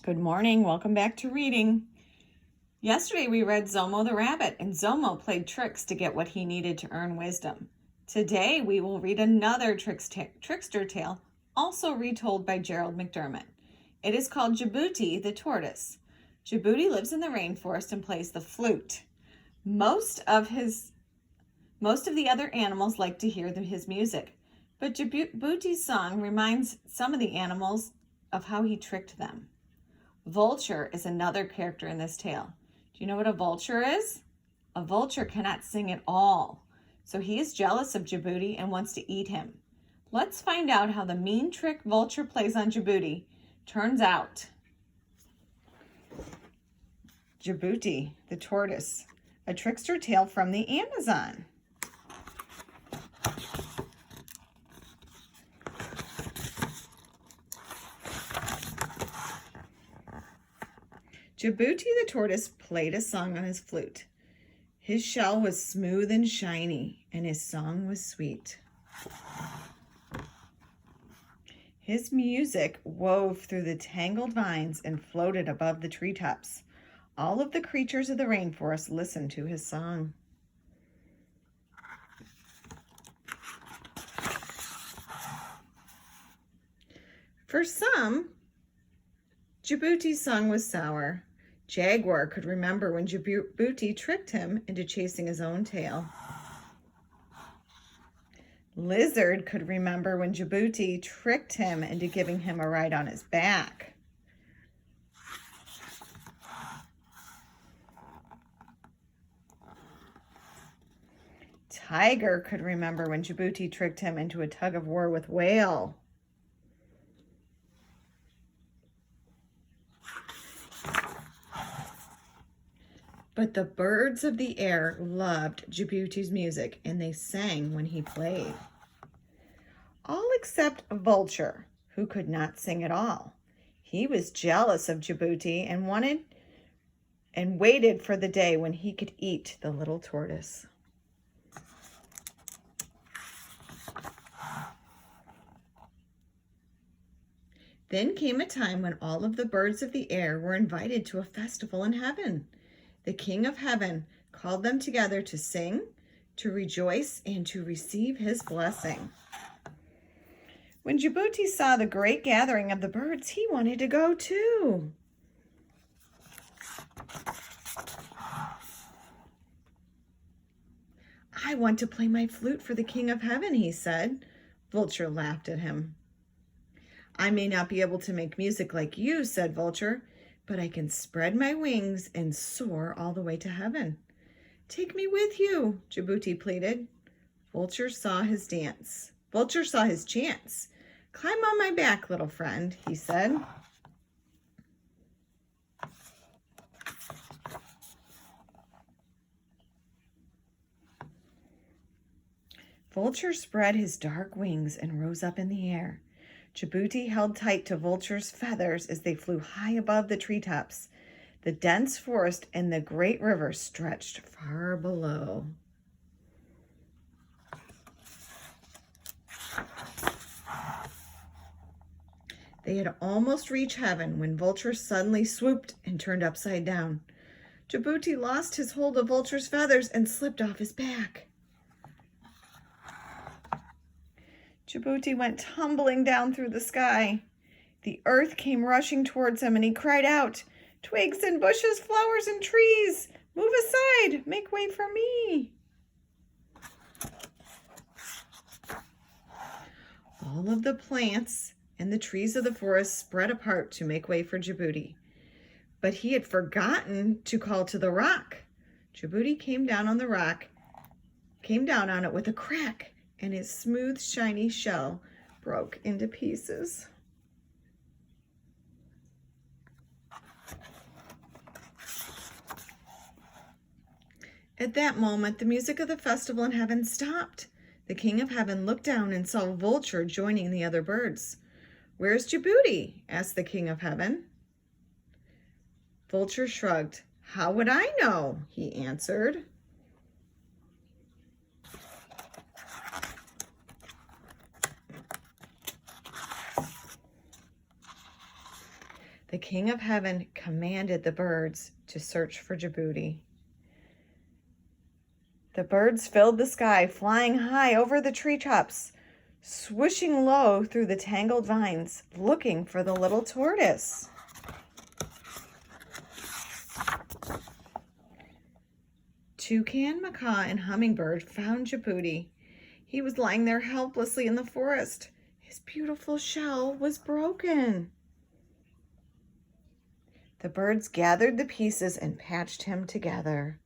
Good morning. Welcome back to reading. Yesterday we read Zomo the Rabbit, and Zomo played tricks to get what he needed to earn wisdom. Today we will read another trickster tale, also retold by Gerald McDermott. It is called Jabuti the Tortoise. Jabuti lives in the rainforest and plays the flute. Most of the other animals like to hear his music, but Jabuti's song reminds some of the animals of how he tricked them. Vulture is another character in this tale. Do you know what a vulture is? A vulture cannot sing at all, so he is jealous of Jabuti and wants to eat him. Let's find out how the mean trick Vulture plays on Jabuti turns out. Jabuti the Tortoise, a trickster tale from the Amazon. Jabuti the Tortoise played a song on his flute. His shell was smooth and shiny, and his song was sweet. His music wove through the tangled vines and floated above the treetops. All of the creatures of the rainforest listened to his song. For some, Jabuti's song was sour. Jaguar could remember when Jabuti tricked him into chasing his own tail. Lizard could remember when Jabuti tricked him into giving him a ride on his back. Tiger could remember when Jabuti tricked him into a tug of war with Whale. But the birds of the air loved Jabuti's music, and they sang when he played. All except Vulture, who could not sing at all. He was jealous of Jabuti and waited for the day when he could eat the little tortoise. Then came a time when all of the birds of the air were invited to a festival in heaven. The King of Heaven called them together to sing, to rejoice, and to receive his blessing. When Jabuti saw the great gathering of the birds, he wanted to go too. I want to play my flute for the King of Heaven, he said. Vulture laughed at him. I may not be able to make music like you, said Vulture, but I can spread my wings and soar all the way to heaven. Take me with you, Jabuti pleaded. Vulture saw his chance. Climb on my back, little friend, he said. Vulture spread his dark wings and rose up in the air. Jabuti held tight to Vulture's feathers as they flew high above the treetops. The dense forest and the great river stretched far below. They had almost reached heaven when Vulture suddenly swooped and turned upside down. Jabuti lost his hold of Vulture's feathers and slipped off his back. Jabuti went tumbling down through the sky. The earth came rushing towards him, and he cried out, "Twigs and bushes, flowers and trees, move aside, make way for me." All of the plants and the trees of the forest spread apart to make way for Jabuti. But he had forgotten to call to the rock. Jabuti came down on it with a crack, and his smooth, shiny shell broke into pieces. At that moment, the music of the festival in heaven stopped. The King of Heaven looked down and saw Vulture joining the other birds. "Where's Jabuti?" asked the King of Heaven. Vulture shrugged. "How would I know?" he answered. The King of Heaven commanded the birds to search for Jabuti. The birds filled the sky, flying high over the treetops, swishing low through the tangled vines, looking for the little tortoise. Toucan, macaw, and hummingbird found Jabuti. He was lying there helplessly in the forest. His beautiful shell was broken. The birds gathered the pieces and patched him together.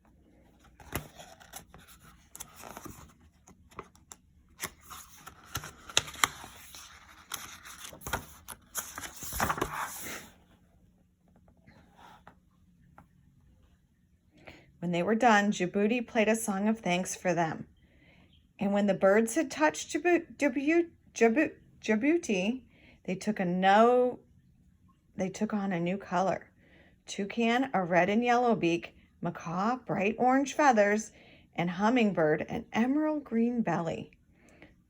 When they were done, Jabuti played a song of thanks for them. And when the birds had touched Jabuti, they took on a new color. Toucan, a red and yellow beak, macaw, bright orange feathers, and hummingbird, an emerald green belly.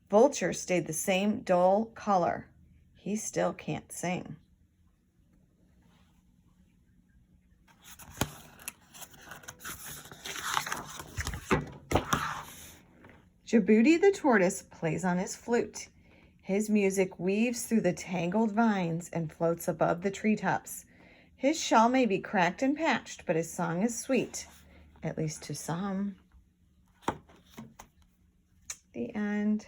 Vulture stayed the same dull color. He still can't sing. Jabuti the tortoise plays on his flute. His music weaves through the tangled vines and floats above the treetops. His shell may be cracked and patched, but his song is sweet, at least to some. The end.